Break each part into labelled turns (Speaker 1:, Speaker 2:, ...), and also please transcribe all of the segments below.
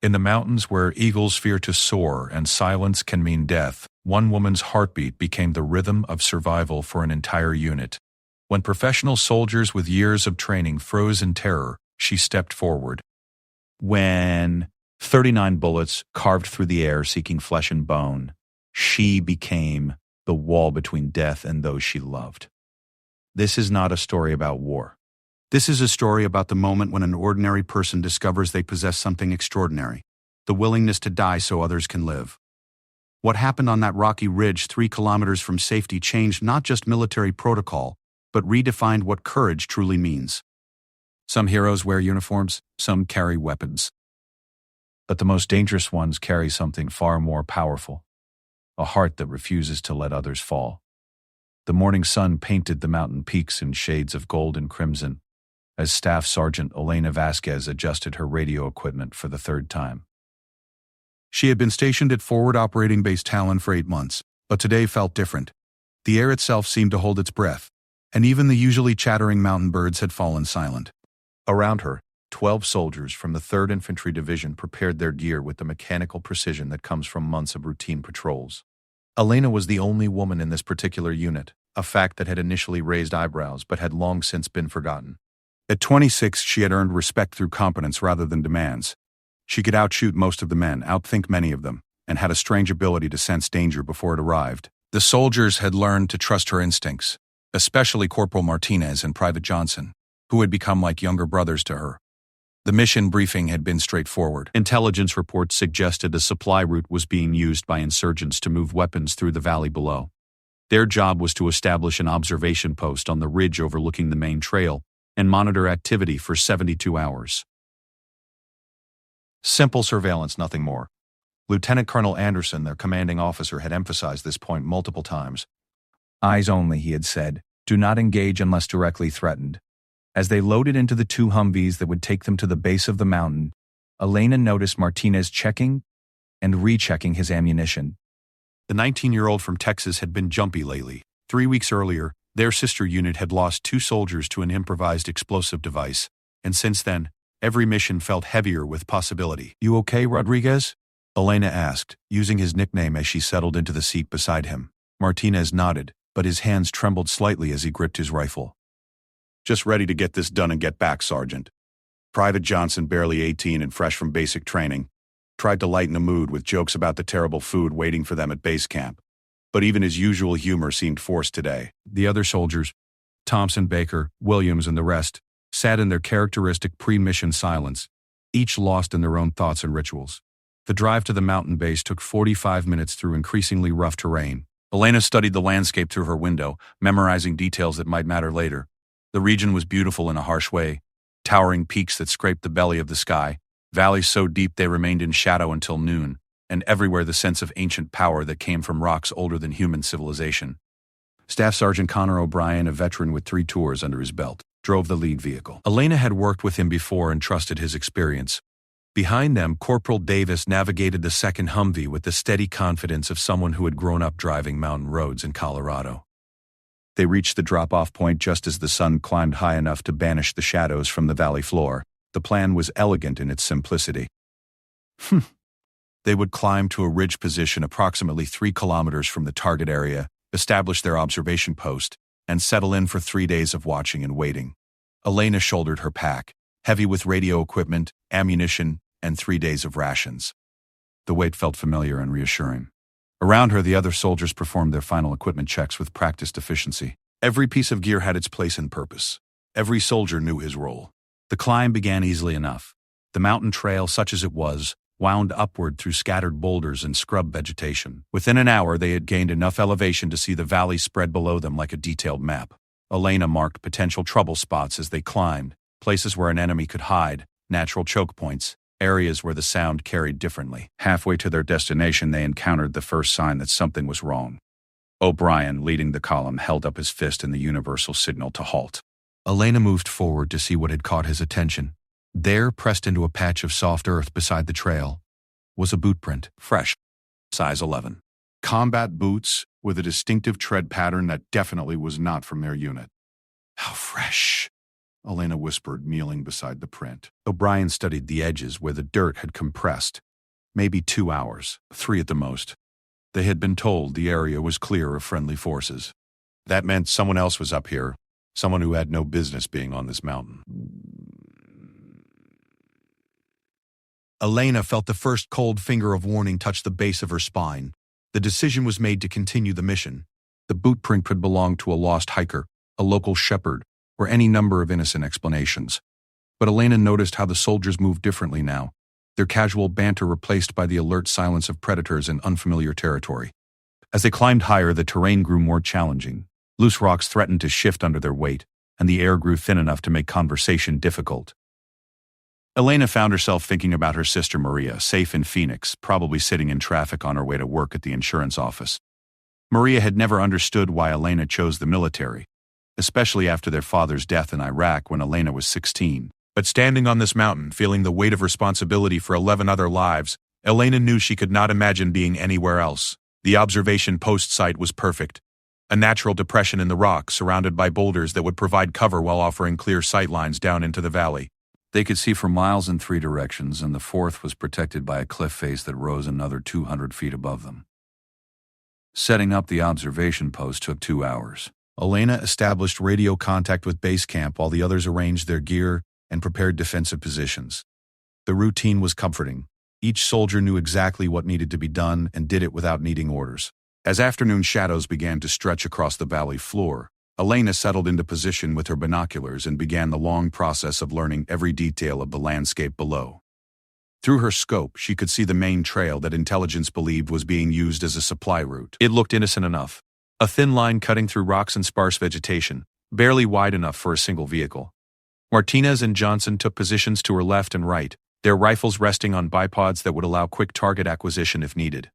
Speaker 1: In the mountains where eagles fear to soar and silence can mean death, one woman's heartbeat became the rhythm of survival for an entire unit. When professional soldiers with years of training froze in terror, she stepped forward. When 39 bullets carved through the air seeking flesh and bone, she became the wall between death and those she loved. This is not a story about war.
Speaker 2: This is a story about the moment when an ordinary person discovers they possess something extraordinary, the willingness to die so others can live. What happened on that rocky ridge 3 kilometers from safety changed not just military protocol, but redefined what courage truly means.
Speaker 1: Some heroes wear uniforms, some carry weapons. But the most dangerous ones carry something far more powerful, a heart that refuses to let others fall. The morning sun painted the mountain peaks in shades of gold and crimson, as Staff Sergeant Elena Vasquez adjusted her radio equipment for the 3rd time.
Speaker 2: She had been stationed at Forward Operating Base Talon for 8 months, but today felt different. The air itself seemed to hold its breath, and even the usually chattering mountain birds had fallen silent.
Speaker 1: Around her, 12 soldiers from the 3rd Infantry Division prepared their gear with the mechanical precision that comes from months of routine patrols. Elena was the only woman in this particular unit, a fact that had initially raised eyebrows but had long since been forgotten.
Speaker 2: At 26, she had earned respect through competence rather than demands. She could outshoot most of the men, outthink many of them, and had a strange ability to sense danger before it arrived.
Speaker 1: The soldiers had learned to trust her instincts, especially Corporal Martinez and Private Johnson, who had become like younger brothers to her. The mission briefing had been straightforward. Intelligence reports suggested a supply route was being used by insurgents to move weapons through the valley below. Their job was to establish an observation post on the ridge overlooking the main trail and monitor activity for 72 hours. Simple surveillance, nothing more. Lieutenant Colonel Anderson, their commanding officer, had emphasized this point multiple times. Eyes only, he had said. Do not engage unless directly threatened. As they loaded into the 2 Humvees that would take them to the base of the mountain, Elena noticed Martinez checking and rechecking his ammunition.
Speaker 2: The 19-year-old from Texas had been jumpy lately. 3 weeks earlier, their sister unit had lost 2 soldiers to an improvised explosive device, and since then, every mission felt heavier with possibility.
Speaker 1: You okay, Rodriguez? Elena asked, using his nickname as she settled into the seat beside him. Martinez nodded, but his hands trembled slightly as he gripped his rifle.
Speaker 2: Just ready to get this done and get back, Sergeant. Private Johnson, barely 18 and fresh from basic training, tried to lighten the mood with jokes about the terrible food waiting for them at base camp. But even his usual humor seemed forced today.
Speaker 1: The other soldiers, Thompson, Baker, Williams, and the rest, sat in their characteristic pre-mission silence, each lost in their own thoughts and rituals. The drive to the mountain base took 45 minutes through increasingly rough terrain. Elena studied the landscape through her window, memorizing details that might matter later. The region was beautiful in a harsh way, towering peaks that scraped the belly of the sky, valleys so deep they remained in shadow until noon, and everywhere the sense of ancient power that came from rocks older than human civilization. Staff Sergeant Connor O'Brien, a veteran with 3 tours under his belt, drove the lead vehicle. Elena had worked with him before and trusted his experience. Behind them, Corporal Davis navigated the 2nd Humvee with the steady confidence of someone who had grown up driving mountain roads in Colorado. They reached the drop-off point just as the sun climbed high enough to banish the shadows from the valley floor. The plan was elegant in its simplicity. They would climb to a ridge position approximately 3 kilometers from the target area, establish their observation post, and settle in for 3 days of watching and waiting. Elena shouldered her pack, heavy with radio equipment, ammunition, and 3 days of rations. The weight felt familiar and reassuring. Around her, the other soldiers performed their final equipment checks with practiced efficiency. Every piece of gear had its place and purpose. Every soldier knew his role. The climb began easily enough. The mountain trail, such as it was, wound upward through scattered boulders and scrub vegetation. Within an hour, they had gained enough elevation to see the valley spread below them like a detailed map. Elena marked potential trouble spots as they climbed, places where an enemy could hide, natural choke points, areas where the sound carried differently. Halfway to their destination, they encountered the first sign that something was wrong. O'Brien, leading the column, held up his fist in the universal signal to halt. Elena moved forward to see what had caught his attention. There, pressed into a patch of soft earth beside the trail, was a boot print, fresh, size 11.
Speaker 2: Combat boots with a distinctive tread pattern that definitely was not from their unit.
Speaker 1: How fresh. Elena whispered, kneeling beside the print.
Speaker 2: O'Brien studied the edges where the dirt had compressed. Maybe 2 hours, 3 at the most.
Speaker 1: They had been told the area was clear of friendly forces. That meant someone else was up here, someone who had no business being on this mountain.
Speaker 2: Elena felt the first cold finger of warning touch the base of her spine. The decision was made to continue the mission. The boot print could belong to a lost hiker, a local shepherd, or any number of innocent explanations. But Elena noticed how the soldiers moved differently now, their casual banter replaced by the alert silence of predators in unfamiliar territory. As they climbed higher, the terrain grew more challenging. Loose rocks threatened to shift under their weight, and the air grew thin enough to make conversation difficult. Elena found herself thinking about her sister Maria, safe in Phoenix, probably sitting in traffic on her way to work at the insurance office. Maria had never understood why Elena chose the military, especially after their father's death in Iraq when Elena was 16. But standing on this mountain, feeling the weight of responsibility for 11 other lives, Elena knew she could not imagine being anywhere else. The observation post site was perfect. A natural depression in the rock surrounded by boulders that would provide cover while offering clear sightlines down into the valley. They could see for miles in 3 directions, and the fourth was protected by a cliff face that rose another 200 feet above them. Setting up the observation post took 2 hours. Elena established radio contact with base camp while the others arranged their gear and prepared defensive positions. The routine was comforting. Each soldier knew exactly what needed to be done and did it without needing orders. As afternoon shadows began to stretch across the valley floor, Elena settled into position with her binoculars and began the long process of learning every detail of the landscape below. Through her scope, she could see the main trail that intelligence believed was being used as a supply route. It looked innocent enough. A thin line cutting through rocks and sparse vegetation, barely wide enough for a single vehicle. Martinez and Johnson took positions to her left and right, their rifles resting on bipods that would allow quick target acquisition if needed.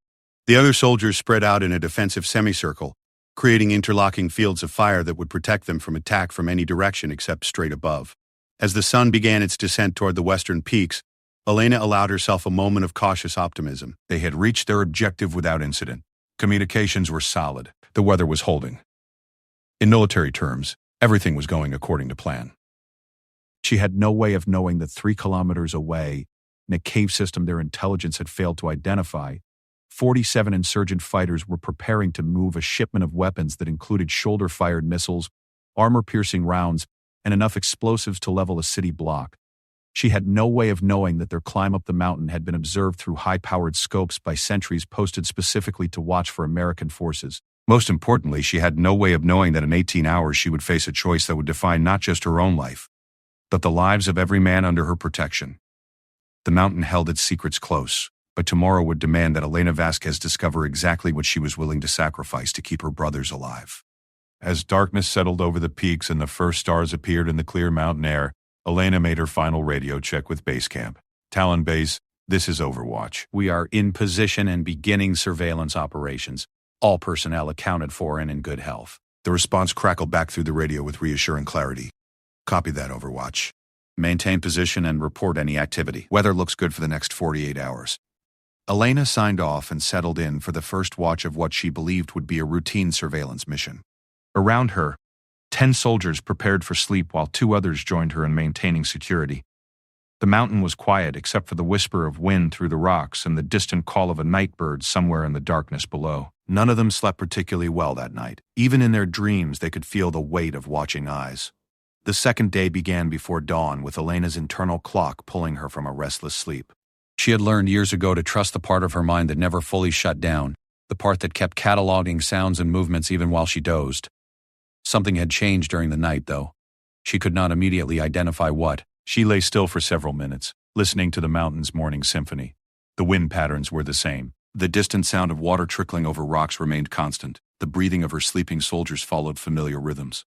Speaker 2: The other soldiers spread out in a defensive semicircle, creating interlocking fields of fire that would protect them from attack from any direction except straight above. As the sun began its descent toward the western peaks, Elena allowed herself a moment of cautious optimism. They had reached their objective without incident. Communications were solid. The weather was holding. In military terms, everything was going according to plan. She had no way of knowing that 3 kilometers away, in a cave system their intelligence had failed to identify, 47 insurgent fighters were preparing to move a shipment of weapons that included shoulder-fired missiles, armor-piercing rounds, and enough explosives to level a city block. She had no way of knowing that their climb up the mountain had been observed through high-powered scopes by sentries posted specifically to watch for American forces. Most importantly, she had no way of knowing that in 18 hours she would face a choice that would define not just her own life, but the lives of every man under her protection. The mountain held its secrets close, but tomorrow would demand that Elena Vasquez discover exactly what she was willing to sacrifice to keep her brothers alive. As darkness settled over the peaks and the first stars appeared in the clear mountain air, Elena made her final radio check with base camp. Talon Base, this is Overwatch. We are in position and beginning surveillance operations. All personnel accounted for and in good health. The response crackled back through the radio with reassuring clarity. Copy that, Overwatch. Maintain position and report any activity. Weather looks good for the next 48 hours. Elena signed off and settled in for the first watch of what she believed would be a routine surveillance mission. Around her, 10 soldiers prepared for sleep while 2 others joined her in maintaining security. The mountain was quiet except for the whisper of wind through the rocks and the distant call of a night bird somewhere in the darkness below. None of them slept particularly well that night. Even in their dreams, they could feel the weight of watching eyes. The second day began before dawn with Elena's internal clock pulling her from a restless sleep. She had learned years ago to trust the part of her mind that never fully shut down, the part that kept cataloging sounds and movements even while she dozed. Something had changed during the night, though. She could not immediately identify what. She lay still for several minutes, listening to the mountain's morning symphony. The wind patterns were the same. The distant sound of water trickling over rocks remained constant. The breathing of her sleeping soldiers followed familiar rhythms.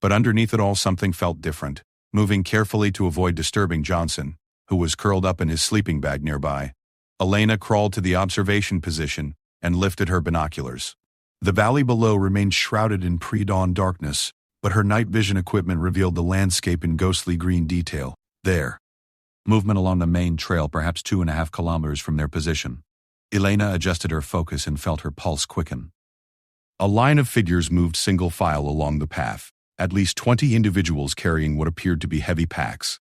Speaker 2: But underneath it all, something felt different. Moving carefully to avoid disturbing Johnson, who was curled up in his sleeping bag nearby, Elena crawled to the observation position and lifted her binoculars. The valley below remained shrouded in pre-dawn darkness, but her night vision equipment revealed the landscape in ghostly green detail. There. Movement along the main trail, perhaps 2.5 kilometers from their position. Elena adjusted her focus and felt her pulse quicken. A line of figures moved single file along the path.
Speaker 1: at least 20 individuals carrying what appeared to be heavy packs.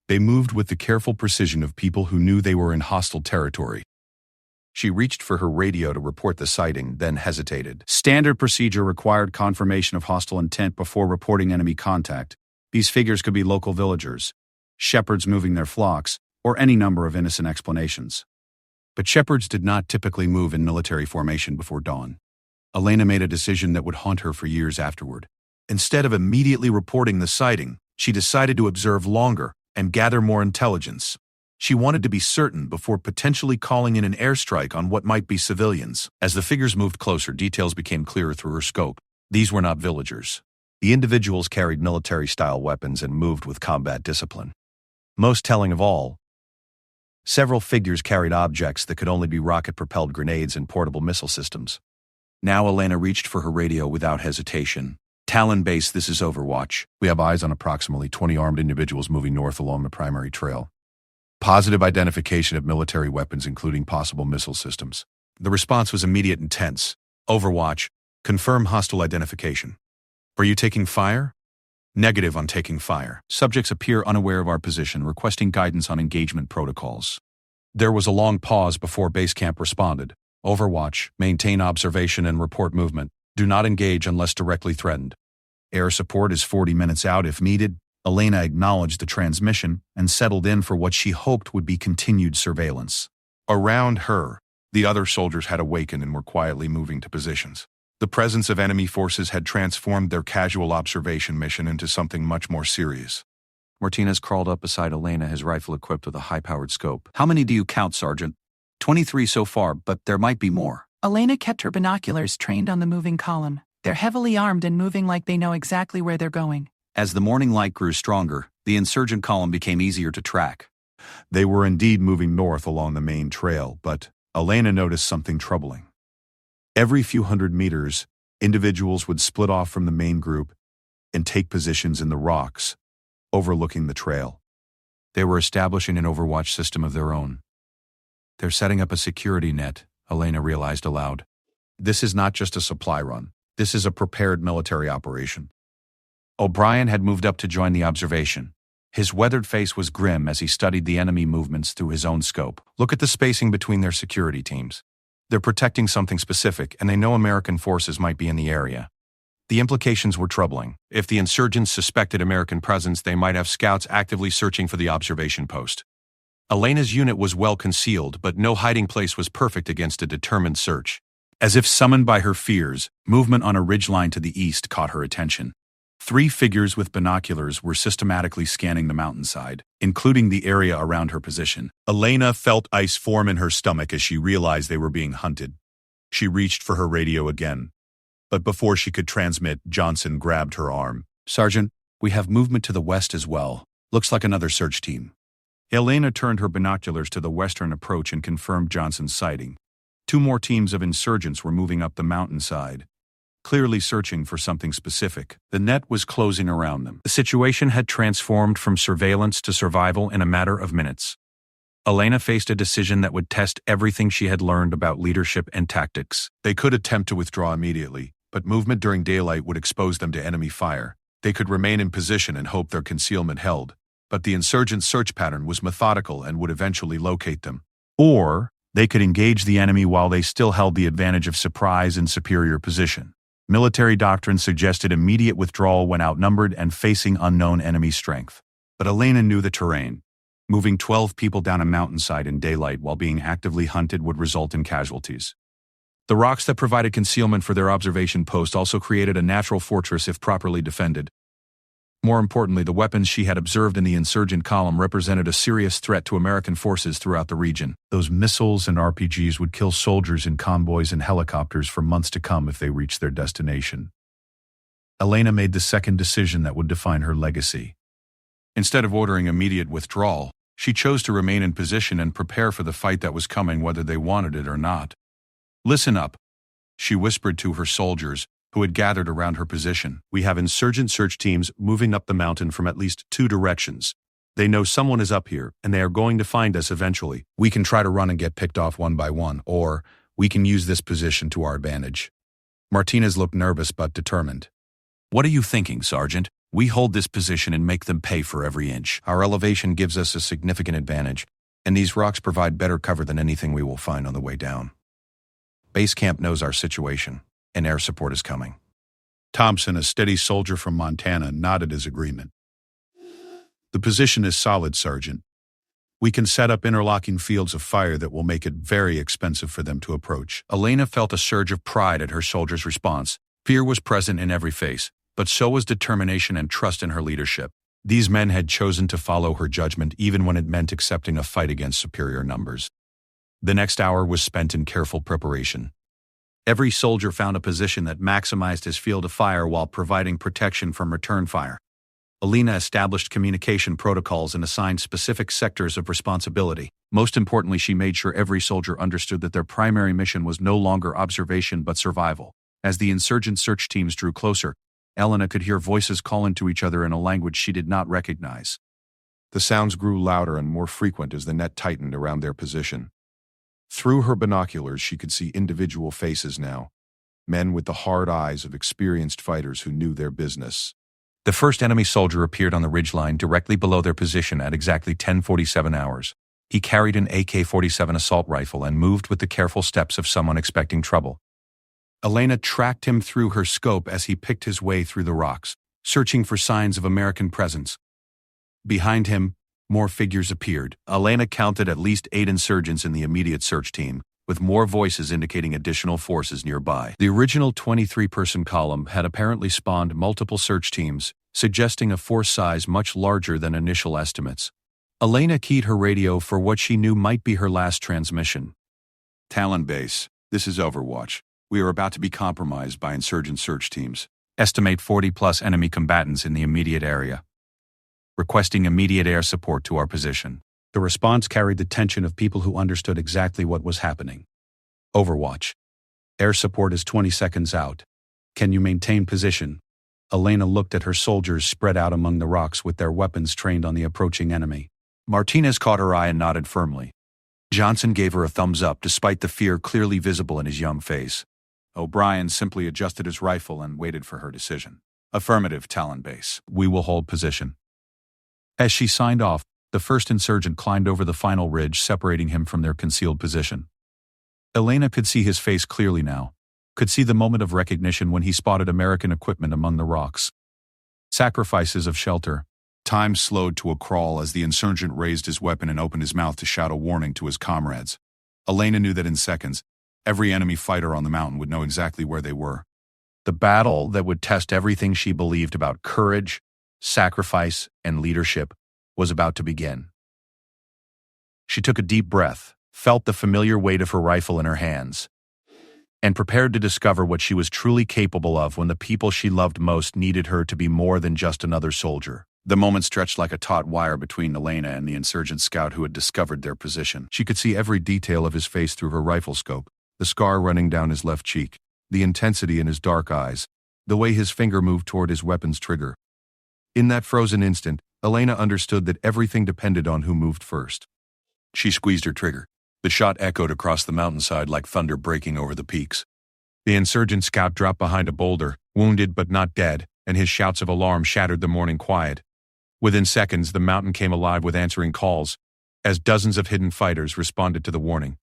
Speaker 1: They moved with the careful precision of people who knew they were in hostile territory. She reached for her radio to report the sighting, then hesitated.
Speaker 2: Standard procedure required confirmation of hostile intent before reporting enemy contact. These figures could be local villagers, shepherds moving their flocks, or any number of innocent explanations.
Speaker 1: But shepherds did not typically move in military formation before dawn. Elena made a decision that would haunt her for years afterward. Instead of immediately reporting the sighting, she decided to observe longer and gather more intelligence. She wanted to be certain before potentially calling in an airstrike on what might be civilians. As the figures moved closer, details became clearer through her scope. These were not villagers. The individuals carried military-style weapons and moved with combat discipline. Most telling of all, several figures carried objects that could only be rocket-propelled grenades and portable missile systems. Now Elena reached for her radio without hesitation. Talon Base, this is Overwatch. We have eyes on approximately 20 armed individuals moving north along the primary trail. Positive identification of military weapons, including possible missile systems. The response was immediate and tense. Overwatch, confirm hostile identification. Are you taking fire? Negative on taking fire. Subjects appear unaware of our position, requesting guidance on engagement protocols. There was a long pause before base camp responded. Overwatch, maintain observation and report movement. Do not engage unless directly threatened. Air support is 40 minutes out if needed. Elena acknowledged the transmission and settled in for what she hoped would be continued surveillance. Around her, the other soldiers had awakened and were quietly moving to positions. The presence of enemy forces had transformed their casual observation mission into something much more serious. Martinez crawled up beside Elena, his rifle equipped with a high-powered scope. How many do you count, Sergeant? 23 so far, but there might be more.
Speaker 3: Elena kept her binoculars trained on the moving column. They're heavily armed and moving like they know exactly where they're going.
Speaker 1: As the morning light grew stronger, the insurgent column became easier to track. They were indeed moving north along the main trail, but Elena noticed something troubling. Every few hundred meters, individuals would split off from the main group and take positions in the rocks, overlooking the trail. They were establishing an Overwatch system of their own. They're setting up a security net, Elena realized aloud. This is not just a supply run. This is a prepared military operation. O'Brien had moved up to join the observation. His weathered face was grim as he studied the enemy movements through his own scope. Look at the spacing between their security teams. They're protecting something specific, and they know American forces might be in the area. The implications were troubling. If the insurgents suspected American presence, they might have scouts actively searching for the observation post. Elena's unit was well concealed, but no hiding place was perfect against a determined search. As if summoned by her fears, movement on a ridgeline to the east caught her attention. 3 figures with binoculars were systematically scanning the mountainside, including the area around her position. Elena felt ice form in her stomach as she realized they were being hunted. She reached for her radio again. But before she could transmit, Johnson grabbed her arm. Sergeant, we have movement to the west as well. Looks like another search team. Elena turned her binoculars to the western approach and confirmed Johnson's sighting. 2 more teams of insurgents were moving up the mountainside, clearly searching for something specific. The net was closing around them. The situation had transformed from surveillance to survival in a matter of minutes. Elena faced a decision that would test everything she had learned about leadership and tactics. They could attempt to withdraw immediately, but movement during daylight would expose them to enemy fire. They could remain in position and hope their concealment held, but the insurgent search pattern was methodical and would eventually locate them. Or they could engage the enemy while they still held the advantage of surprise and superior position. Military doctrine suggested immediate withdrawal when outnumbered and facing unknown enemy strength. But Elena knew the terrain. Moving 12 people down a mountainside in daylight while being actively hunted would result in casualties. The rocks that provided concealment for their observation post also created a natural fortress if properly defended. More importantly, the weapons she had observed in the insurgent column represented a serious threat to American forces throughout the region. Those missiles and RPGs would kill soldiers in convoys and helicopters for months to come if they reached their destination. Elena made the second decision that would define her legacy. Instead of ordering immediate withdrawal, she chose to remain in position and prepare for the fight that was coming whether they wanted it or not. Listen up, she whispered to her soldiers, who had gathered around her position. We have insurgent search teams moving up the mountain from at least 2 directions. They know someone is up here, and they are going to find us eventually. We can try to run and get picked off one by one, or we can use this position to our advantage. Martinez looked nervous but determined. What are you thinking, Sergeant? We hold this position and make them pay for every inch. Our elevation gives us a significant advantage, and these rocks provide better cover than anything we will find on the way down. Base camp knows our situation, and air support is coming.
Speaker 2: Thompson, a steady soldier from Montana, nodded his agreement. The position is solid, Sergeant. We can set up interlocking fields of fire that will make it very expensive for them to approach.
Speaker 1: Elena felt a surge of pride at her soldier's response. Fear was present in every face, but so was determination and trust in her leadership. These men had chosen to follow her judgment even when it meant accepting a fight against superior numbers. The next hour was spent in careful preparation. Every soldier found a position that maximized his field of fire while providing protection from return fire. Elena established communication protocols and assigned specific sectors of responsibility. Most importantly, she made sure every soldier understood that their primary mission was no longer observation but survival. As the insurgent search teams drew closer, Elena could hear voices calling to each other in a language she did not recognize.
Speaker 4: The sounds grew louder and more frequent as the net tightened around their position. Through her binoculars, she could see individual faces now, men with the hard eyes of experienced fighters who knew their business.
Speaker 1: The first enemy soldier appeared on the ridgeline directly below their position at exactly 10:47 hours. He carried an AK-47 assault rifle and moved with the careful steps of someone expecting trouble. Elena tracked him through her scope as he picked his way through the rocks, searching for signs of American presence. Behind him, more figures appeared. Elena counted at least 8 insurgents in the immediate search team, with more voices indicating additional forces nearby. The original 23-person column had apparently spawned multiple search teams, suggesting a force size much larger than initial estimates. Elena keyed her radio for what she knew might be her last transmission.
Speaker 4: Talon Base, this is Overwatch. We are about to be compromised by insurgent search teams.
Speaker 1: Estimate 40+ enemy combatants in the immediate area. Requesting immediate air support to our position.
Speaker 2: The response carried the tension of people who understood exactly what was happening. Overwatch. Air support is 20 seconds out. Can you maintain position? Elena looked at her soldiers spread out among the rocks with their weapons trained on the approaching enemy.
Speaker 1: Martinez caught her eye and nodded firmly. Johnson gave her a thumbs up despite the fear clearly visible in his young face.
Speaker 4: O'Brien simply adjusted his rifle and waited for her decision. Affirmative, Talon Base.
Speaker 1: We will hold position. As she signed off, the first insurgent climbed over the final ridge separating him from their concealed position. Elena could see his face clearly now, could see the moment of recognition when he spotted American equipment among the rocks. Sacrifices of shelter.
Speaker 4: Time slowed to a crawl as the insurgent raised his weapon and opened his mouth to shout a warning to his comrades. Elena knew that in seconds, every enemy fighter on the mountain would know exactly where they were.
Speaker 1: The battle that would test everything she believed about courage, sacrifice, and leadership was about to begin. She took a deep breath, felt the familiar weight of her rifle in her hands, and prepared to discover what she was truly capable of when the people she loved most needed her to be more than just another soldier.
Speaker 4: The moment stretched like a taut wire between Elena and the insurgent scout who had discovered their position. She could see every detail of his face through her rifle scope, the scar running down his left cheek, the intensity in his dark eyes, the way his finger moved toward his weapon's trigger. In that frozen instant, Elena understood that everything depended on who moved first. She squeezed her trigger. The shot echoed across the mountainside like thunder breaking over the peaks. The insurgent scout dropped behind a boulder, wounded but not dead, and his shouts of alarm shattered the morning quiet. Within seconds, the mountain came alive with answering calls, as dozens of hidden fighters responded to the warning.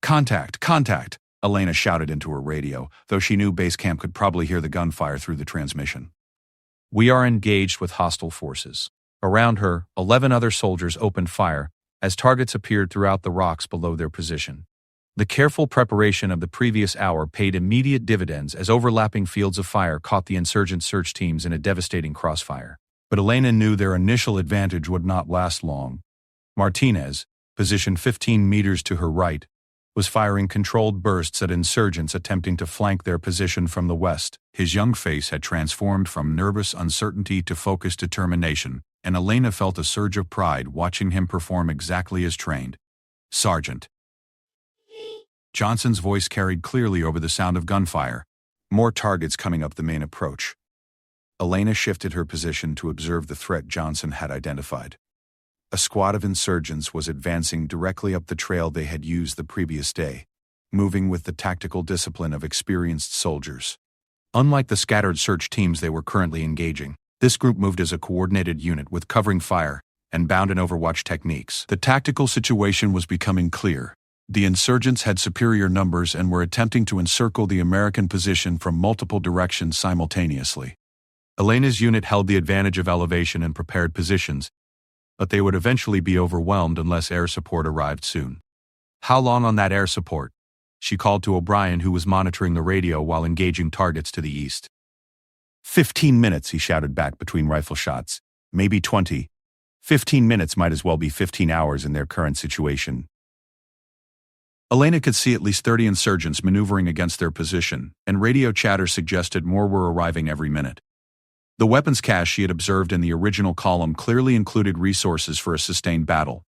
Speaker 4: "Contact! Contact!" Elena shouted into her radio, though she knew base camp could probably hear the gunfire through the transmission.
Speaker 1: "We are engaged with hostile forces." Around her, 11 other soldiers opened fire as targets appeared throughout the rocks below their position. The careful preparation of the previous hour paid immediate dividends as overlapping fields of fire caught the insurgent search teams in a devastating crossfire. But Elena knew their initial advantage would not last long. Martinez, positioned 15 meters to her right, was firing controlled bursts at insurgents attempting to flank their position from the west. His young face had transformed from nervous uncertainty to focused determination, and Elena felt a surge of pride watching him perform exactly as trained. "Sergeant." Johnson's voice carried clearly over the sound of gunfire. More targets coming up the main approach. Elena shifted her position to observe the threat Johnson had identified. A squad of insurgents was advancing directly up the trail they had used the previous day, moving with the tactical discipline of experienced soldiers. Unlike the scattered search teams they were currently engaging, this group moved as a coordinated unit with covering fire and bound and overwatch techniques. The tactical situation was becoming clear. The insurgents had superior numbers and were attempting to encircle the American position from multiple directions simultaneously. Elena's unit held the advantage of elevation and prepared positions, but they would eventually be overwhelmed unless air support arrived soon. "How long on that air support?" she called to O'Brien, who was monitoring the radio while engaging targets to the east. 15 minutes, he shouted back between rifle shots. "Maybe 20. 15 minutes might as well be 15 hours in their current situation." Elena could see at least 30 insurgents maneuvering against their position, and radio chatter suggested more were arriving every minute. The weapons cache she had observed in the original column clearly included resources for a sustained battle.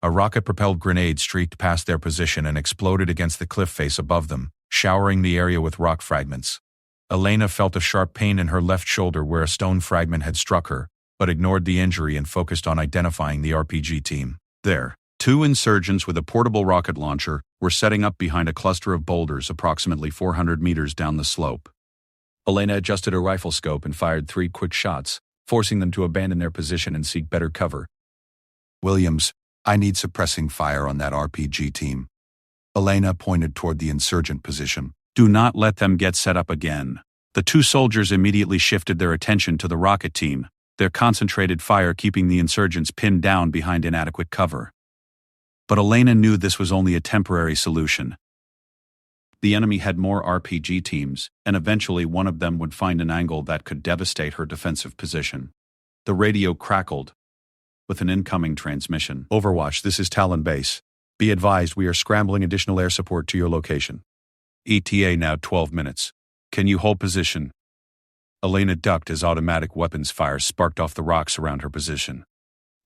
Speaker 1: A rocket-propelled grenade streaked past their position and exploded against the cliff face above them, showering the area with rock fragments. Elena felt a sharp pain in her left shoulder where a stone fragment had struck her, but ignored the injury and focused on identifying the RPG team. There, 2 insurgents with a portable rocket launcher were setting up behind a cluster of boulders approximately 400 meters down the slope. Elena adjusted her rifle scope and fired 3 quick shots, forcing them to abandon their position and seek better cover.
Speaker 4: "Williams, I need suppressing fire on that RPG team." Elena pointed toward the insurgent position.
Speaker 2: "Do not let them get set up again." The 2 soldiers immediately shifted their attention to the rocket team, their concentrated fire keeping the insurgents pinned down behind inadequate cover. But Elena knew this was only a temporary solution. The enemy had more RPG teams, and eventually one of them would find an angle that could devastate her defensive position. The radio crackled with an incoming transmission.
Speaker 4: "Overwatch, this is Talon Base. Be advised we are scrambling additional air support to your location. ETA now 12 minutes. Can you hold position?" Elena ducked as automatic weapons fire sparked off the rocks around her position.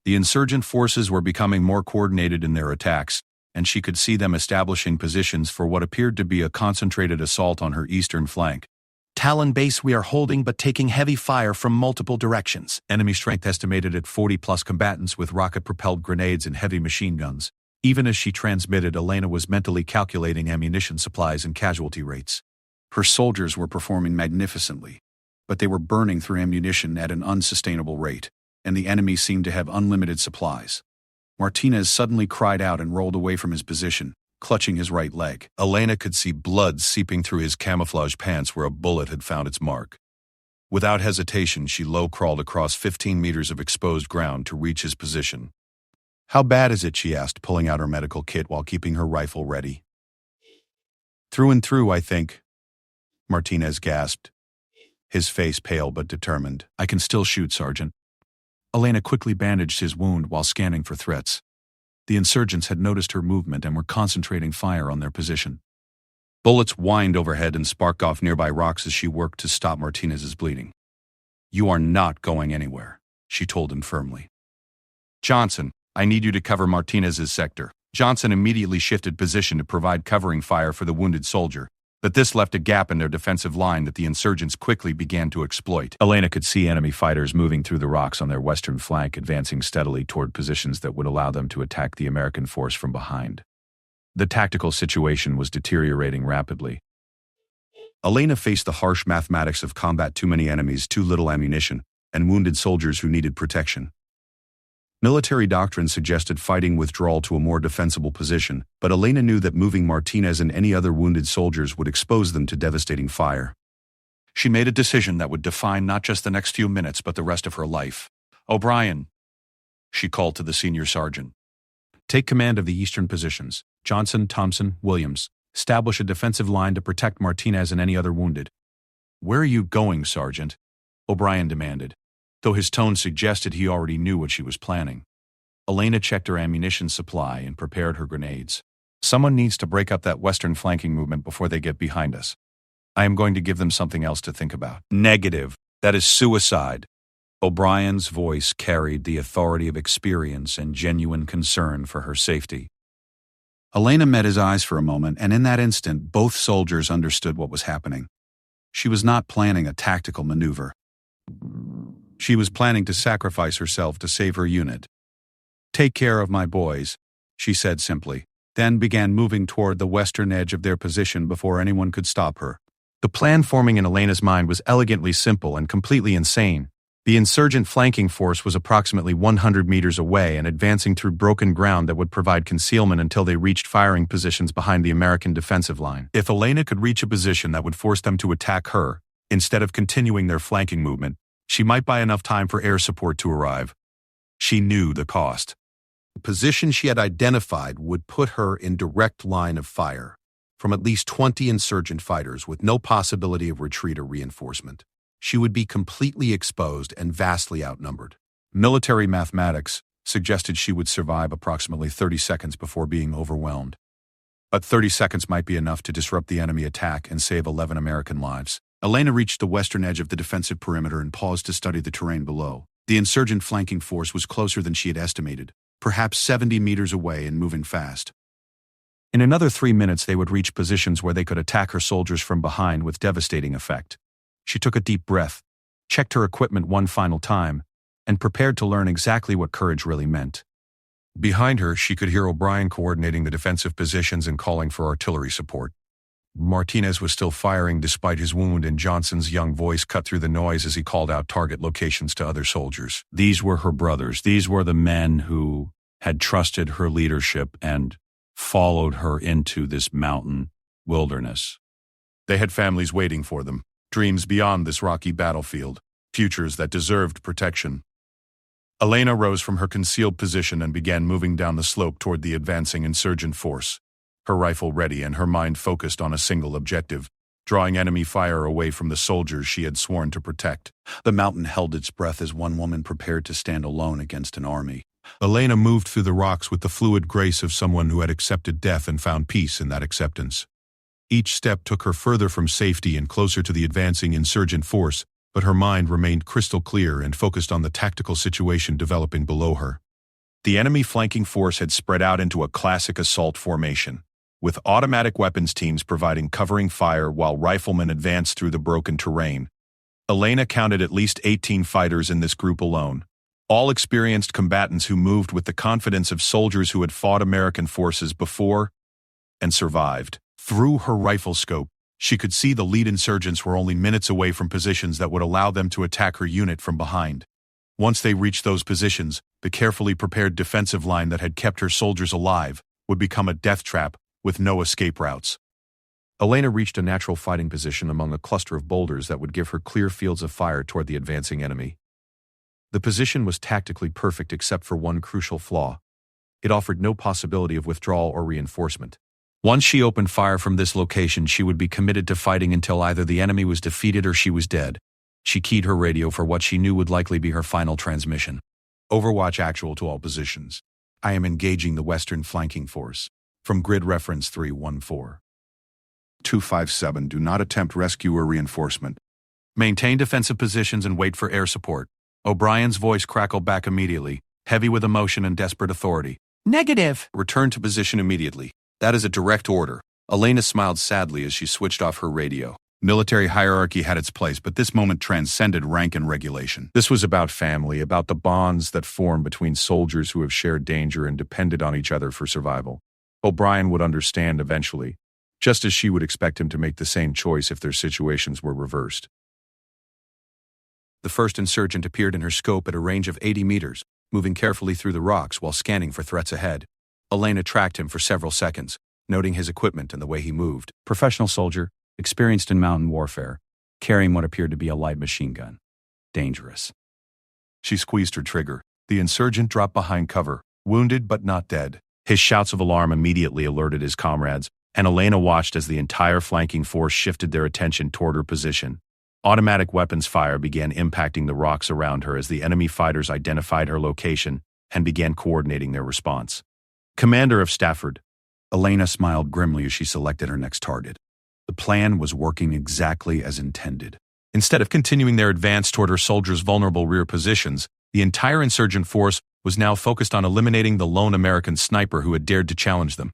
Speaker 4: The insurgent forces were becoming more coordinated in their attacks, and she could see them establishing positions for what appeared to be a concentrated assault on her eastern flank.
Speaker 1: "Talon Base, we are holding but taking heavy fire from multiple directions." Enemy strength estimated at 40-plus combatants with rocket-propelled grenades and heavy machine guns. Even as she transmitted, Elena was mentally calculating ammunition supplies and casualty rates.
Speaker 2: Her soldiers were performing magnificently, but they were burning through ammunition at an unsustainable rate, and the enemy seemed to have unlimited supplies. Martinez suddenly cried out and rolled away from his position, clutching his right leg.
Speaker 4: Elena could see blood seeping through his camouflage pants where a bullet had found its mark. Without hesitation, she low-crawled across 15 meters of exposed ground to reach his position. "How bad is it?" she asked, pulling out her medical kit while keeping her rifle ready. "Through and through, I think," Martinez gasped, his face pale but determined.
Speaker 1: "I can still shoot, Sergeant." Elena quickly bandaged his wound while scanning for threats. The insurgents had noticed her movement and were concentrating fire on their position.
Speaker 4: Bullets whined overhead and sparked off nearby rocks as she worked to stop Martinez's bleeding. "You are not going anywhere," she told him firmly. "Johnson, I need you to cover Martinez's sector." Johnson immediately shifted position to provide covering fire for the wounded soldier, but this left a gap in their defensive line that the insurgents quickly began to exploit.
Speaker 1: Elena could see enemy fighters moving through the rocks on their western flank, advancing steadily toward positions that would allow them to attack the American force from behind. The tactical situation was deteriorating rapidly.
Speaker 4: Elena faced the harsh mathematics of combat: too many enemies, too little ammunition, and wounded soldiers who needed protection. Military doctrine suggested fighting withdrawal to a more defensible position, but Elena knew that moving Martinez and any other wounded soldiers would expose them to devastating fire.
Speaker 1: She made a decision that would define not just the next few minutes but the rest of her life. "O'Brien," she called to the senior sergeant. "Take command of the eastern positions. Johnson, Thompson, Williams. Establish a defensive line to protect Martinez and any other wounded." "Where are you going, Sergeant?" O'Brien demanded, though his tone suggested he already knew what she was planning. Elena checked her ammunition supply and prepared her grenades. "Someone needs to break up that western flanking movement before they get behind us. I am going to give them something else to think about."
Speaker 4: "Negative. That is suicide." O'Brien's voice carried the authority of experience and genuine concern for her safety.
Speaker 2: Elena met his eyes for a moment, and in that instant, both soldiers understood what was happening. She was not planning a tactical maneuver. She was planning to sacrifice herself to save her unit. "Take care of my boys," she said simply, then began moving toward the western edge of their position before anyone could stop her. The plan forming in Elena's mind was elegantly simple and completely insane. The insurgent flanking force was approximately 100 meters away and advancing through broken ground that would provide concealment until they reached firing positions behind the American defensive line. If Elena could reach a position that would force them to attack her, instead of continuing their flanking movement, she might buy enough time for air support to arrive. She knew the cost. The position she had identified would put her in direct line of fire from at least 20 insurgent fighters with no possibility of retreat or reinforcement. She would be completely exposed and vastly outnumbered. Military mathematics suggested she would survive approximately 30 seconds before being overwhelmed. But 30 seconds might be enough to disrupt the enemy attack and save 11 American lives. Elena reached the western edge of the defensive perimeter and paused to study the terrain below. The insurgent flanking force was closer than she had estimated, perhaps 70 meters away and moving fast. In another 3 minutes, they would reach positions where they could attack her soldiers from behind with devastating effect. She took a deep breath, checked her equipment one final time, and prepared to learn exactly what courage really meant.
Speaker 1: Behind her, she could hear O'Brien coordinating the defensive positions and calling for artillery support. Martinez was still firing despite his wound, and Johnson's young voice cut through the noise as he called out target locations to other soldiers.
Speaker 2: These were her brothers. These were the men who had trusted her leadership and followed her into this mountain wilderness.
Speaker 1: They had families waiting for them, dreams beyond this rocky battlefield, futures that deserved protection. Elena rose from her concealed position and began moving down the slope toward the advancing insurgent force, her rifle ready and her mind focused on a single objective, drawing enemy fire away from the soldiers she had sworn to protect.
Speaker 2: The mountain held its breath as one woman prepared to stand alone against an army.
Speaker 1: Elena moved through the rocks with the fluid grace of someone who had accepted death and found peace in that acceptance. Each step took her further from safety and closer to the advancing insurgent force, but her mind remained crystal clear and focused on the tactical situation developing below her.
Speaker 2: The enemy flanking force had spread out into a classic assault formation, with automatic weapons teams providing covering fire while riflemen advanced through the broken terrain. Elena counted at least 18 fighters in this group alone, all experienced combatants who moved with the confidence of soldiers who had fought American forces before and survived. Through her rifle scope, she could see the lead insurgents were only minutes away from positions that would allow them to attack her unit from behind. Once they reached those positions, the carefully prepared defensive line that had kept her soldiers alive would become a death trap with no escape routes. Elena reached a natural fighting position among a cluster of boulders that would give her clear fields of fire toward the advancing enemy. The position was tactically perfect except for one crucial flaw. It offered no possibility of withdrawal or reinforcement. Once she opened fire from this location, she would be committed to fighting until either the enemy was defeated or she was dead. She keyed her radio for what she knew would likely be her final transmission.
Speaker 1: Overwatch actual to all positions. I am engaging the western flanking force. From grid reference 314. 257, do not attempt rescue or reinforcement.
Speaker 2: Maintain defensive positions and wait for air support. O'Brien's voice crackled back immediately, heavy with emotion and desperate authority.
Speaker 3: Negative.
Speaker 1: Return to position immediately. That is a direct order. Elena smiled sadly as she switched off her radio. Military hierarchy had its place, but this moment transcended rank and regulation. This was about family, about the bonds that form between soldiers who have shared danger and depended on each other for survival. O'Brien would understand eventually, just as she would expect him to make the same choice if their situations were reversed. The first insurgent appeared in her scope at a range of 80 meters, moving carefully through the rocks while scanning for threats ahead. Elena tracked him for several seconds, noting his equipment and the way he moved. Professional soldier, experienced in mountain warfare, carrying what appeared to be a light machine gun. Dangerous. She squeezed her trigger. The insurgent dropped behind cover, wounded but not dead. His shouts of alarm immediately alerted his comrades, and Elena watched as the entire flanking force shifted their attention toward her position. Automatic weapons fire began impacting the rocks around her as the enemy fighters identified her location and began coordinating their response. Commander of Stafford. Elena smiled grimly as she selected her next target. The plan was working exactly as intended. Instead of continuing their advance toward her soldiers' vulnerable rear positions, the entire insurgent force was now focused on eliminating the lone American sniper who had dared to challenge them.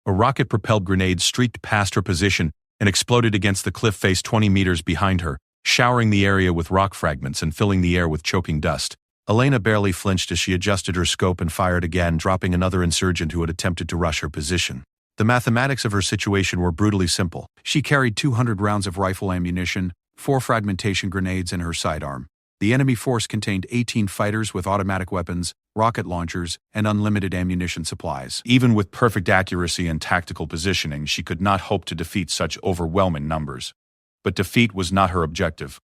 Speaker 1: A rocket-propelled grenade streaked past her position and exploded against the cliff face 20 meters behind her, showering the area with rock fragments and filling the air with choking dust. Elena barely flinched as she adjusted her scope and fired again, dropping another insurgent who had attempted to rush her position.
Speaker 2: The mathematics of her situation were brutally simple. She carried 200 rounds of rifle ammunition, 4 fragmentation grenades in her sidearm. The enemy force contained 18 fighters with automatic weapons, rocket launchers, and unlimited ammunition supplies. Even with perfect accuracy and tactical positioning, she could not hope to defeat such overwhelming numbers. But defeat was not her objective.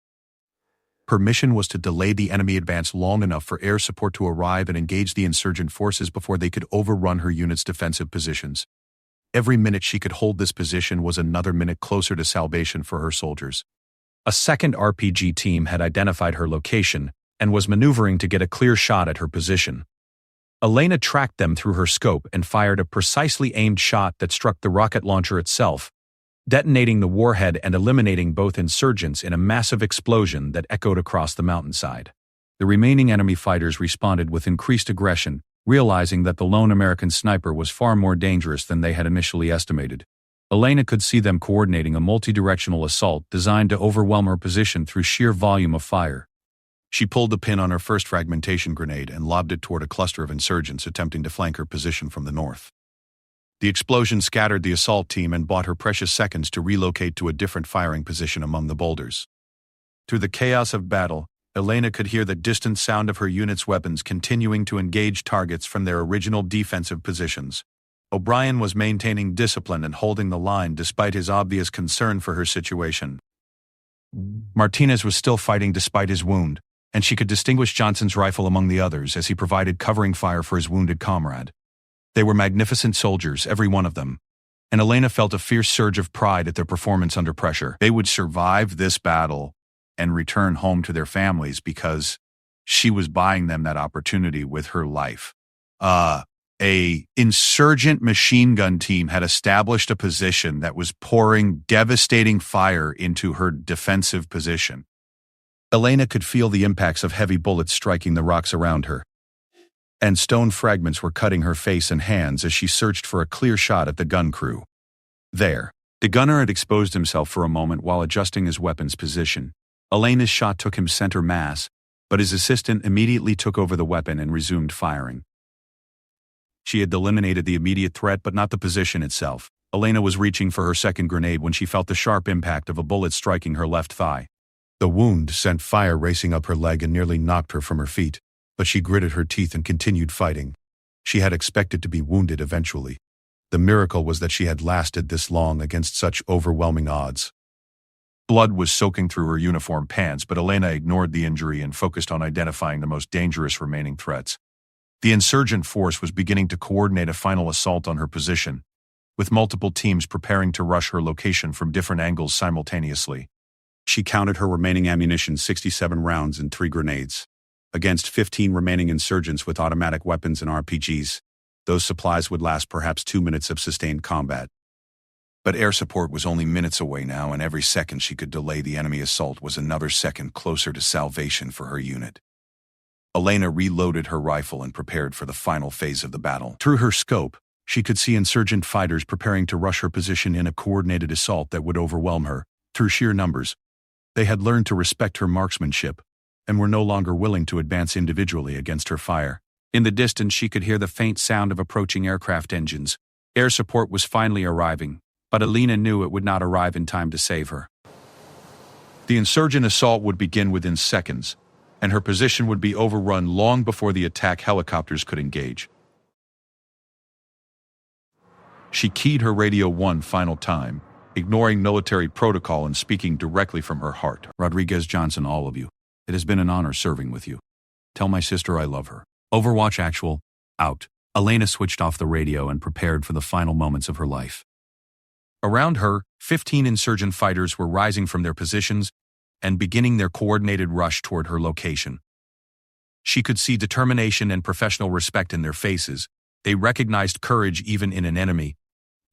Speaker 2: Her mission was to delay the enemy advance long enough for air support to arrive and engage the insurgent forces before they could overrun her unit's defensive positions. Every minute she could hold this position was another minute closer to salvation for her soldiers. A second RPG team had identified her location and was maneuvering to get a clear shot at her position. Elena tracked them through her scope and fired a precisely aimed shot that struck the rocket launcher itself, detonating the warhead and eliminating both insurgents in a massive explosion that echoed across the mountainside. The remaining enemy fighters responded with increased aggression, realizing that the lone American sniper was far more dangerous than they had initially estimated. Elena could see them coordinating a multi-directional assault designed to overwhelm her position through sheer volume of fire. She pulled the pin on her first fragmentation grenade and lobbed it toward a cluster of insurgents attempting to flank her position from the north. The explosion scattered the assault team and bought her precious seconds to relocate to a different firing position among the boulders. Through the chaos of battle, Elena could hear the distant sound of her unit's weapons continuing to engage targets from their original defensive positions. O'Brien was maintaining discipline and holding the line despite his obvious concern for her situation. Martinez was still fighting despite his wound, and she could distinguish Johnson's rifle among the others as he provided covering fire for his wounded comrade. They were magnificent soldiers, every one of them, and Elena felt a fierce surge of pride at their performance under pressure. They would survive this battle and return home to their families because she was buying them that opportunity with her life. A insurgent machine gun team had established a position that was pouring devastating fire into her defensive position. Elena could feel the impacts of heavy bullets striking the rocks around her, and stone fragments were cutting her face and hands as she searched for a clear shot at the gun crew. There, the gunner had exposed himself for a moment while adjusting his weapon's position. Elena's shot took him center mass, but his assistant immediately took over the weapon and resumed firing. She had eliminated the immediate threat but not the position itself. Elena was reaching for her second grenade when she felt the sharp impact of a bullet striking her left thigh. The wound sent fire racing up her leg and nearly knocked her from her feet, but she gritted her teeth and continued fighting. She had expected to be wounded eventually. The miracle was that she had lasted this long against such overwhelming odds. Blood was soaking through her uniform pants, but Elena ignored the injury and focused on identifying the most dangerous remaining threats. The insurgent force was beginning to coordinate a final assault on her position, with multiple teams preparing to rush her location from different angles simultaneously. She counted her remaining ammunition, 67 rounds and 3 grenades. Against 15 remaining insurgents with automatic weapons and RPGs, those supplies would last perhaps 2 minutes of sustained combat. But air support was only minutes away now, and every second she could delay the enemy assault was another second closer to salvation for her unit. Elena reloaded her rifle and prepared for the final phase of the battle. Through her scope, she could see insurgent fighters preparing to rush her position in a coordinated assault that would overwhelm her, through sheer numbers. They had learned to respect her marksmanship, and were no longer willing to advance individually against her fire. In the distance she could hear the faint sound of approaching aircraft engines. Air support was finally arriving, but Elena knew it would not arrive in time to save her. The insurgent assault would begin within seconds, and her position would be overrun long before the attack helicopters could engage. She keyed her radio one final time, ignoring military protocol and speaking directly from her heart. Rodriguez Johnson, all of you. It has been an honor serving with you. Tell my sister I love her. Overwatch Actual, out. Elena switched off the radio and prepared for the final moments of her life. Around her, 15 insurgent fighters were rising from their positions and beginning their coordinated rush toward her location. She could see determination and professional respect in their faces. They recognized courage even in an enemy,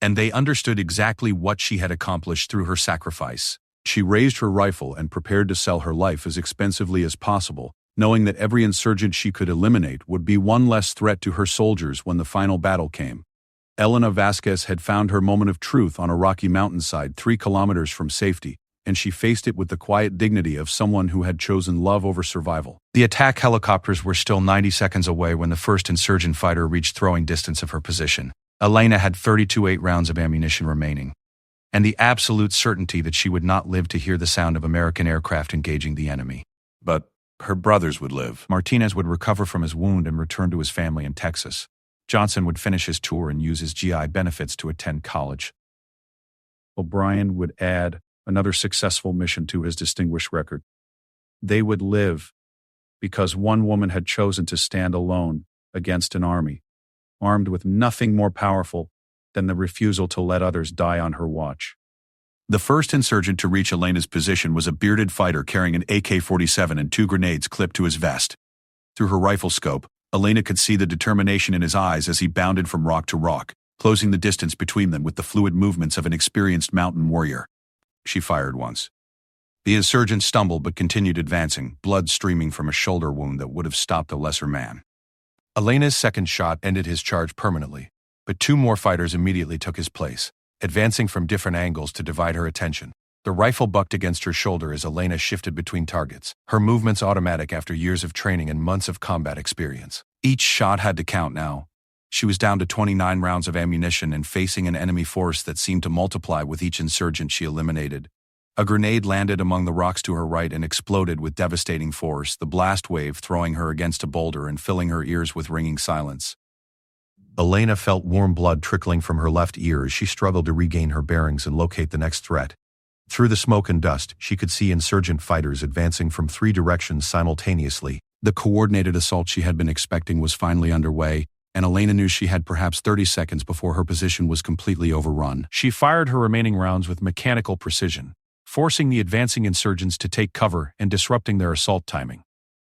Speaker 2: and they understood exactly what she had accomplished through her sacrifice. She raised her rifle and prepared to sell her life as expensively as possible, knowing that every insurgent she could eliminate would be one less threat to her soldiers when the final battle came. Elena Vasquez had found her moment of truth on a rocky mountainside 3 kilometers from safety, and she faced it with the quiet dignity of someone who had chosen love over survival. The attack helicopters were still 90 seconds away when the first insurgent fighter reached throwing distance of her position. Elena had 32 8-rounds of ammunition remaining, and the absolute certainty that she would not live to hear the sound of American aircraft engaging the enemy.
Speaker 1: But her brothers would live.
Speaker 2: Martinez would recover from his wound and return to his family in Texas. Johnson would finish his tour and use his GI benefits to attend college. O'Brien would add another successful mission to his distinguished record. They would live because one woman had chosen to stand alone against an army, armed with nothing more powerful than the refusal to let others die on her watch.
Speaker 1: The first insurgent to reach Elena's position was a bearded fighter carrying an AK-47 and 2 grenades clipped to his vest. Through her rifle scope, Elena could see the determination in his eyes as he bounded from rock to rock, closing the distance between them with the fluid movements of an experienced mountain warrior. She fired once. The insurgent stumbled but continued advancing, blood streaming from a shoulder wound that would have stopped a lesser man. Elena's second shot ended his charge permanently, but 2 more fighters immediately took his place, advancing from different angles to divide her attention. The rifle bucked against her shoulder as Elena shifted between targets, her movements automatic after years of training and months of combat experience. Each shot had to count now. She was down to 29 rounds of ammunition and facing an enemy force that seemed to multiply with each insurgent she eliminated. A grenade landed among the rocks to her right and exploded with devastating force, the blast wave throwing her against a boulder and filling her ears with ringing silence.
Speaker 2: Elena felt warm blood trickling from her left ear as she struggled to regain her bearings and locate the next threat. Through the smoke and dust, she could see insurgent fighters advancing from 3 directions simultaneously. The coordinated assault she had been expecting was finally underway, and Elena knew she had perhaps 30 seconds before her position was completely overrun. She fired her remaining rounds with mechanical precision, forcing the advancing insurgents to take cover and disrupting their assault timing.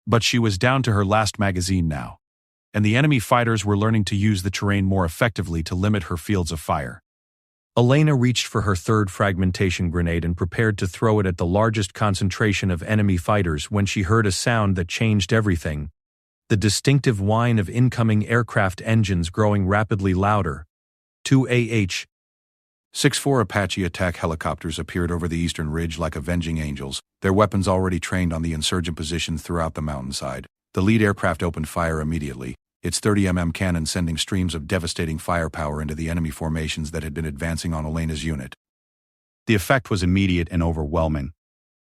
Speaker 2: But she was down to her last magazine now, and the enemy fighters were learning to use the terrain more effectively to limit her fields of fire. Elena reached for her third fragmentation grenade and prepared to throw it at the largest concentration of enemy fighters when she heard a sound that changed everything. The distinctive whine of incoming aircraft engines growing rapidly louder. 2
Speaker 1: 6-4 Apache attack helicopters appeared over the eastern ridge like avenging angels, their weapons already trained on the insurgent positions throughout the mountainside. The lead aircraft opened fire immediately, its 30mm cannon sending streams of devastating firepower into the enemy formations that had been advancing on Elena's unit.
Speaker 2: The effect was immediate and overwhelming.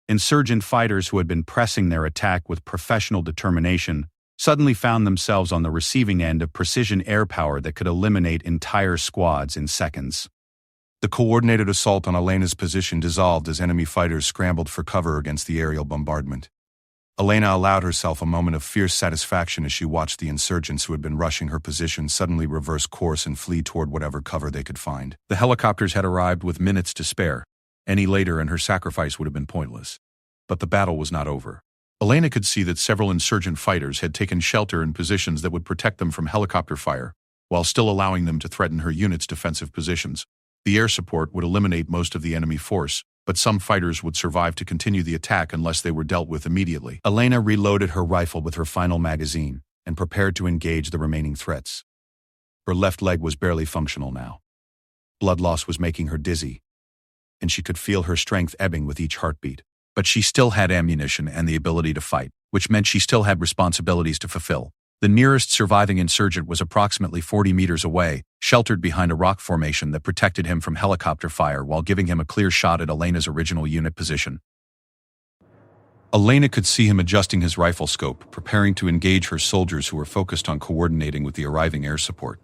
Speaker 2: Insurgent fighters who had been pressing their attack with professional determination suddenly found themselves on the receiving end of precision air power that could eliminate entire squads in seconds.
Speaker 1: The coordinated assault on Elena's position dissolved as enemy fighters scrambled for cover against the aerial bombardment. Elena allowed herself a moment of fierce satisfaction as she watched the insurgents who had been rushing her position suddenly reverse course and flee toward whatever cover they could find. The helicopters had arrived with minutes to spare. Any later and her sacrifice would have been pointless. But the battle was not over. Elena could see that several insurgent fighters had taken shelter in positions that would protect them from helicopter fire, while still allowing them to threaten her unit's defensive positions. The air support would eliminate most of the enemy force, but some fighters would survive to continue the attack unless they were dealt with immediately.
Speaker 2: Elena reloaded her rifle with her final magazine and prepared to engage the remaining threats. Her left leg was barely functional now. Blood loss was making her dizzy, and she could feel her strength ebbing with each heartbeat. But she still had ammunition and the ability to fight, which meant she still had responsibilities to fulfill. The nearest surviving insurgent was approximately 40 meters away, sheltered behind a rock formation that protected him from helicopter fire while giving him a clear shot at Elena's original unit position.
Speaker 1: Elena could see him adjusting his rifle scope, preparing to engage her soldiers who were focused on coordinating with the arriving air support.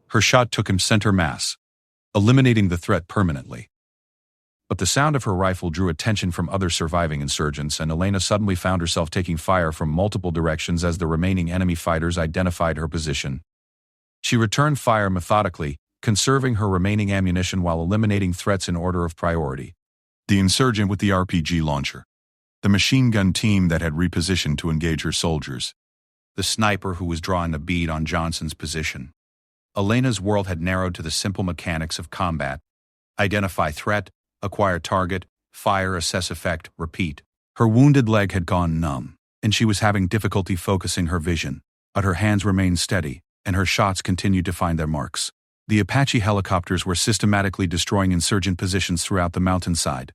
Speaker 1: Her shot took him center mass, eliminating the threat permanently. But the sound of her rifle drew attention from other surviving insurgents, and Elena suddenly found herself taking fire from multiple directions as the remaining enemy fighters identified her position. She returned fire methodically, conserving her remaining ammunition while eliminating threats in order of priority. The insurgent with the RPG launcher. The machine gun team that had repositioned to engage her soldiers. The sniper who was drawing a bead on Johnson's position. Elena's world had narrowed to the simple mechanics of combat. Identify threat, acquire target, fire, assess effect, repeat. Her wounded leg had gone numb, and she was having difficulty focusing her vision, but her hands remained steady, and her shots continued to find their marks. The Apache helicopters were systematically destroying insurgent positions throughout the mountainside,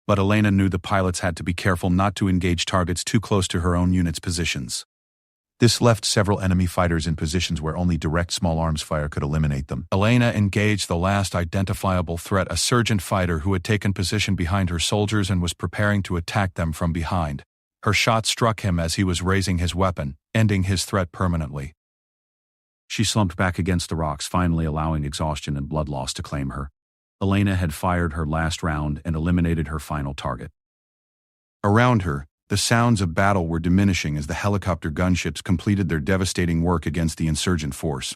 Speaker 1: but Elena knew the pilots had to be careful not to engage targets too close to her own unit's positions. This left several enemy fighters in positions where only direct small arms fire could eliminate them. Elena engaged the last identifiable threat, a sergeant fighter who had taken position behind her soldiers and was preparing to attack them from behind. Her shot struck him as he was raising his weapon, ending his threat permanently.
Speaker 2: She slumped back against the rocks, finally allowing exhaustion and blood loss to claim her. Elena had fired her last round and eliminated her final target.
Speaker 1: Around her, the sounds of battle were diminishing as the helicopter gunships completed their devastating work against the insurgent force.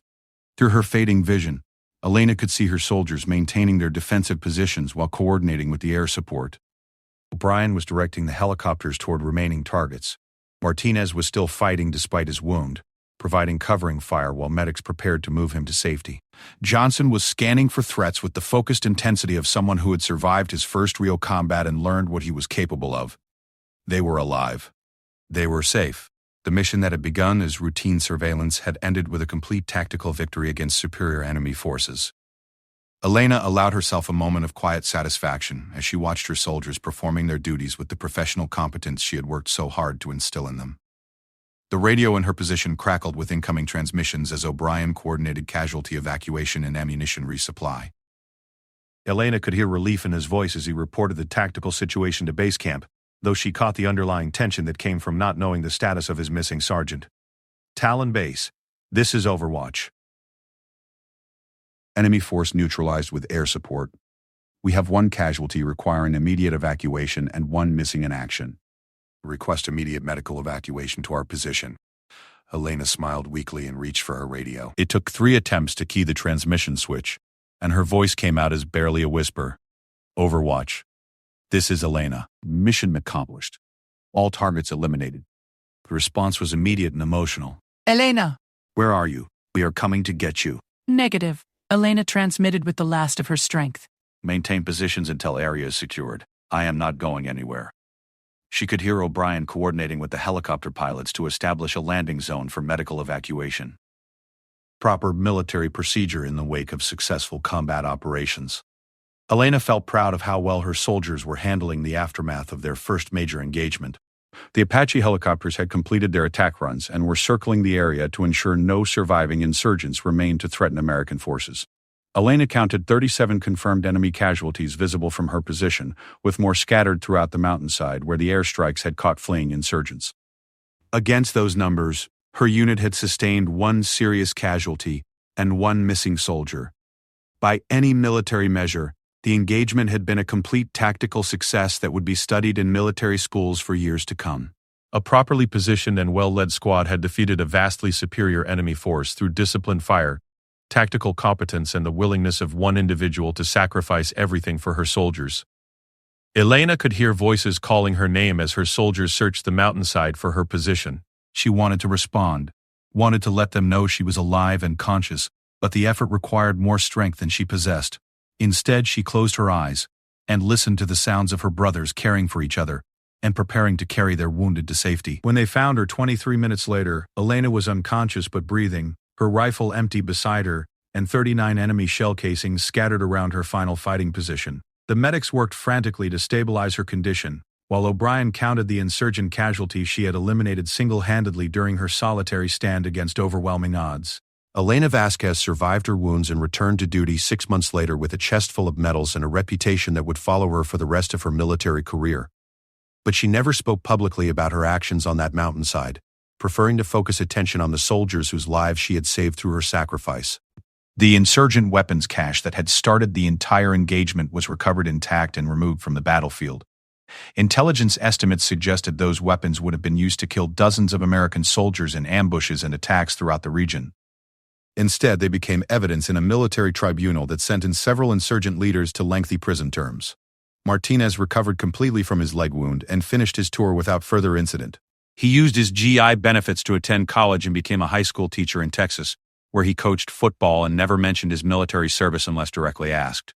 Speaker 1: Through her fading vision, Elena could see her soldiers maintaining their defensive positions while coordinating with the air support. O'Brien was directing the helicopters toward remaining targets. Martinez was still fighting despite his wound, providing covering fire while medics prepared to move him to safety. Johnson was scanning for threats with the focused intensity of someone who had survived his first real combat and learned what he was capable of. They were alive. They were safe. The mission that had begun as routine surveillance had ended with a complete tactical victory against superior enemy forces. Elena allowed herself a moment of quiet satisfaction as she watched her soldiers performing their duties with the professional competence she had worked so hard to instill in them. The radio in her position crackled with incoming transmissions as O'Brien coordinated casualty evacuation and ammunition resupply. Elena could hear relief in his voice as he reported the tactical situation to base camp, though she caught the underlying tension that came from not knowing the status of his missing sergeant. Talon Base, this is Overwatch.
Speaker 4: Enemy force neutralized with air support. We have one casualty requiring immediate evacuation and one missing in action. Request immediate medical evacuation to our position. Elena smiled weakly and reached for her radio.
Speaker 1: It took 3 attempts to key the transmission switch, and her voice came out as barely a whisper. Overwatch. This is Elena.
Speaker 4: Mission accomplished. All targets eliminated.
Speaker 1: The response was immediate and emotional.
Speaker 3: Elena.
Speaker 4: Where are you? We are coming to get you.
Speaker 3: Negative. Elena transmitted with the last of her strength.
Speaker 1: Maintain positions until area is secured. I am not going anywhere. She could hear O'Brien coordinating with the helicopter pilots to establish a landing zone for medical evacuation. Proper military procedure in the wake of successful combat operations. Elena felt proud of how well her soldiers were handling the aftermath of their first major engagement.
Speaker 2: The Apache helicopters had completed their attack runs and were circling the area to ensure no surviving insurgents remained to threaten American forces. Elena counted 37 confirmed enemy casualties visible from her position, with more scattered throughout the mountainside where the airstrikes had caught fleeing insurgents.
Speaker 1: Against those numbers, her unit had sustained 1 serious casualty and 1 missing soldier. By any military measure, the engagement had been a complete tactical success that would be studied in military schools for years to come. A properly positioned and well-led squad had defeated a vastly superior enemy force through disciplined fire, tactical competence, and the willingness of one individual to sacrifice everything for her soldiers. Elena could hear voices calling her name as her soldiers searched the mountainside for her position. She wanted to respond, wanted to let them know she was alive and conscious, but the effort required more strength than she possessed. Instead, she closed her eyes and listened to the sounds of her brothers caring for each other and preparing to carry their wounded to safety. When they found her 23 minutes later, Elena was unconscious but breathing, her rifle empty beside her, and 39 enemy shell casings scattered around her final fighting position. The medics worked frantically to stabilize her condition, while O'Brien counted the insurgent casualties she had eliminated single-handedly during her solitary stand against overwhelming odds. Elena Vasquez survived her wounds and returned to duty 6 months later with a chest full of medals and a reputation that would follow her for the rest of her military career. But she never spoke publicly about her actions on that mountainside, preferring to focus attention on the soldiers whose lives she had saved through her sacrifice. The insurgent weapons cache that had started the entire engagement was recovered intact and removed from the battlefield. Intelligence estimates suggested those weapons would have been used to kill dozens of American soldiers in ambushes and attacks throughout the region. Instead, they became evidence in a military tribunal that sentenced several insurgent leaders to lengthy prison terms. Martinez recovered completely from his leg wound and finished his tour without further incident. He used his GI benefits to attend college and became a high school teacher in Texas, where he coached football and never mentioned his military service unless directly asked.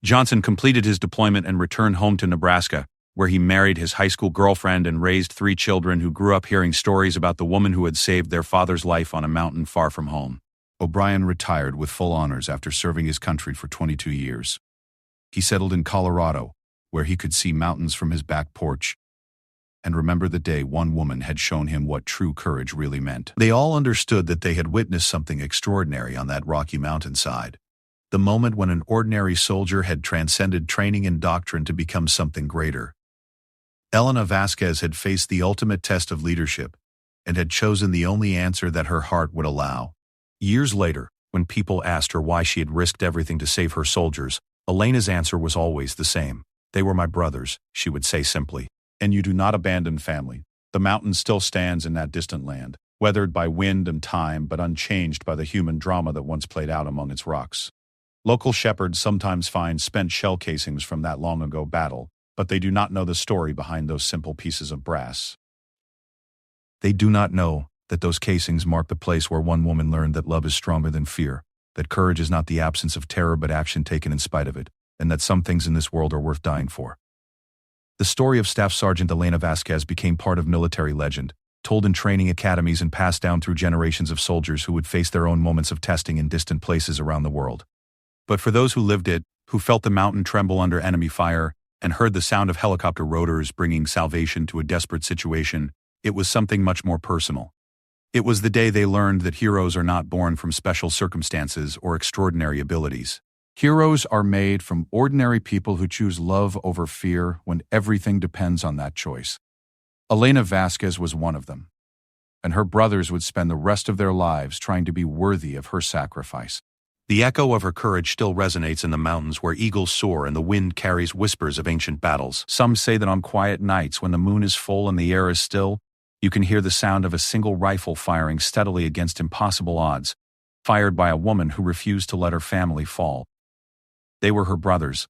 Speaker 1: Johnson completed his deployment and returned home to Nebraska, where he married his high school girlfriend and raised 3 children who grew up hearing stories about the woman who had saved their father's life on a mountain far from home.
Speaker 4: O'Brien retired with full honors after serving his country for 22 years. He settled in Colorado, where he could see mountains from his back porch.
Speaker 2: and remember the day one woman had shown him what true courage really meant.
Speaker 1: They all understood that they had witnessed something extraordinary on that rocky mountainside. The moment when an ordinary soldier had transcended training and doctrine to become something greater. Elena Vasquez had faced the ultimate test of leadership and had chosen the only answer that her heart would allow. Years later, when people asked her why she had risked everything to save her soldiers, Elena's answer was always the same. "They were my brothers," she would say simply.
Speaker 4: And you do not abandon family. The mountain still stands in that distant land, weathered by wind and time but unchanged by the human drama that once played out among its rocks. Local shepherds sometimes find spent shell casings from that long-ago battle, but they do not know the story behind those simple pieces of brass.
Speaker 1: They do not know that those casings mark the place where one woman learned that love is stronger than fear, that courage is not the absence of terror but action taken in spite of it, and that some things in this world are worth dying for. The story of Staff Sergeant Elena Vasquez became part of military legend, told in training academies and passed down through generations of soldiers who would face their own moments of testing in distant places around the world. But for those who lived it, who felt the mountain tremble under enemy fire, and heard the sound of helicopter rotors bringing salvation to a desperate situation, it was something much more personal. It was the day they learned that heroes are not born from special circumstances or extraordinary abilities.
Speaker 2: Heroes are made from ordinary people who choose love over fear when everything depends on that choice. Elena Vasquez was one of them, and her brothers would spend the rest of their lives trying to be worthy of her sacrifice.
Speaker 1: The echo of her courage still resonates in the mountains where eagles soar and the wind carries whispers of ancient battles.
Speaker 2: Some say that on quiet nights when the moon is full and the air is still, you can hear the sound of a single rifle firing steadily against impossible odds, fired by a woman who refused to let her family fall. They were her brothers,